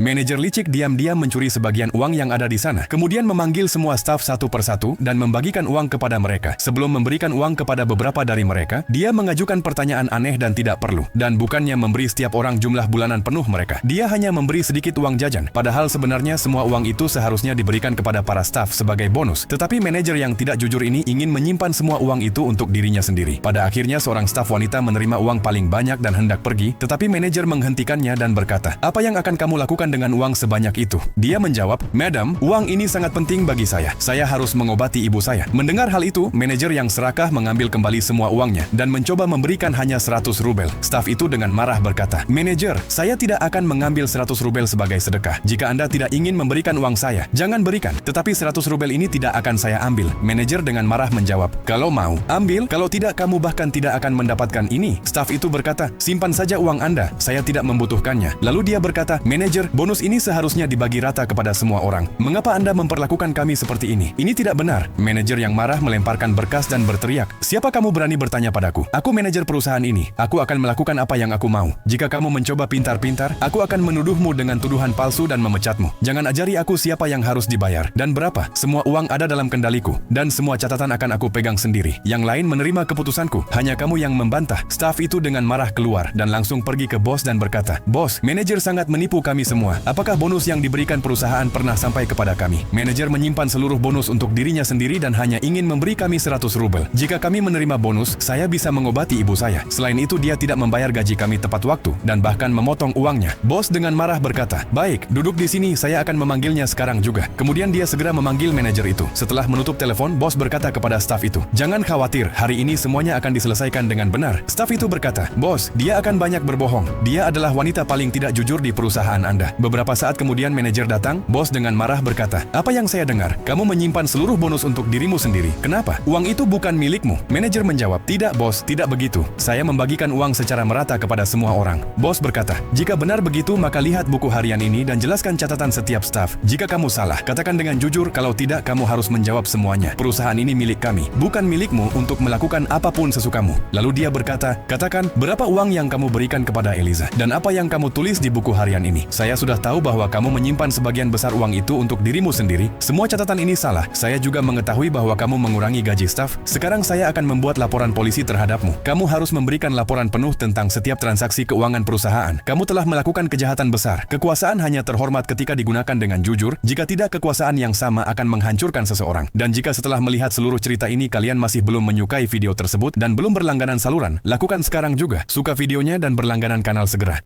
Manajer licik diam-diam mencuri sebagian uang yang ada di sana, kemudian memanggil semua staf satu persatu dan membagikan uang kepada mereka. Sebelum memberikan uang kepada beberapa dari mereka, dia mengajukan pertanyaan aneh dan tidak perlu. Dan bukannya memberi setiap orang jumlah bulanan penuh mereka, dia hanya memberi sedikit uang jajan. Padahal sebenarnya semua uang itu seharusnya diberikan kepada para staf sebagai bonus. Tetapi manajer yang tidak jujur ini ingin menyimpan semua uang itu untuk dirinya sendiri. Pada akhirnya seorang staf wanita menerima uang paling banyak dan hendak pergi, tetapi manajer menghentikannya dan berkata, "Apa yang akan kamu lakukan dengan uang sebanyak itu?" Dia menjawab, "Madam, uang ini sangat penting bagi saya. Saya harus mengobati ibu saya." Mendengar hal itu, manajer yang serakah mengambil kembali semua uangnya dan mencoba memberikan hanya 100 rubel. Staf itu dengan marah berkata, "Manajer, saya tidak akan mengambil 100 rubel sebagai sedekah. Jika Anda tidak ingin memberikan uang saya, jangan berikan. Tetapi 100 rubel ini tidak akan saya ambil." Manajer dengan marah menjawab, "Kalau mau, ambil. Kalau tidak, kamu bahkan tidak akan mendapatkan ini." Staf itu berkata, "Simpan saja uang Anda. Saya tidak membutuhkannya." Lalu dia berkata, "Manajer, bonus ini seharusnya dibagi rata kepada semua orang. Mengapa Anda memperlakukan kami seperti ini? Ini tidak benar." Manajer yang marah melemparkan berkas dan berteriak, "Siapa kamu berani bertanya padaku? Aku manajer perusahaan ini. Aku akan melakukan apa yang aku mau. Jika kamu mencoba pintar-pintar, aku akan menuduhmu dengan tuduhan palsu dan memecatmu. Jangan ajari aku siapa yang harus dibayar dan berapa. Semua uang ada dalam kendaliku dan semua catatan akan aku pegang sendiri. Yang lain menerima keputusanku. Hanya kamu yang membantah." Staf itu dengan marah keluar dan langsung pergi ke bos dan berkata, "Bos, manajer sangat menipu kami semua. Apakah bonus yang diberikan perusahaan pernah sampai kepada kami? Manajer menyimpan seluruh bonus untuk dirinya sendiri dan hanya ingin memberi kami 100 rubel. Jika kami menerima bonus, saya bisa mengobati ibu saya. Selain itu, dia tidak membayar gaji kami tepat waktu dan bahkan memotong uangnya." Bos dengan marah berkata, "Baik, duduk di sini, saya akan memanggilnya sekarang juga." Kemudian dia segera memanggil manajer itu. Setelah menutup telepon, bos berkata kepada staf itu, "Jangan khawatir, hari ini semuanya akan diselesaikan dengan benar." Staf itu berkata, "Bos, dia akan banyak berbohong. Dia adalah wanita paling tidak jujur di perusahaan Anda." Beberapa saat kemudian manajer datang, bos dengan marah berkata, "Apa yang saya dengar? Kamu menyimpan seluruh bonus untuk dirimu sendiri. Kenapa? Uang itu bukan milikmu." Manajer menjawab, "Tidak bos, tidak begitu. Saya membagikan uang secara merata kepada semua orang." Bos berkata, "Jika benar begitu maka lihat buku harian ini dan jelaskan catatan setiap staf. Jika kamu salah, katakan dengan jujur, kalau tidak kamu harus menjawab semuanya. Perusahaan ini milik kami, bukan milikmu untuk melakukan apapun sesukamu." Lalu dia berkata, "Katakan, berapa uang yang kamu berikan kepada Eliza dan apa yang kamu tulis di buku harian ini? Saya sudah tahu bahwa kamu menyimpan sebagian besar uang itu untuk dirimu sendiri. Semua catatan ini salah. Saya juga mengetahui bahwa kamu mengurangi gaji staf. Sekarang saya akan membuat laporan polisi terhadapmu. Kamu harus memberikan laporan penuh tentang setiap transaksi keuangan perusahaan. Kamu telah melakukan kejahatan besar. Kekuasaan hanya terhormat ketika digunakan dengan jujur. Jika tidak, kekuasaan yang sama akan menghancurkan seseorang. Dan jika setelah melihat seluruh cerita ini kalian masih belum menyukai video tersebut dan belum berlangganan saluran, lakukan sekarang juga. Suka videonya dan berlangganan kanal segera."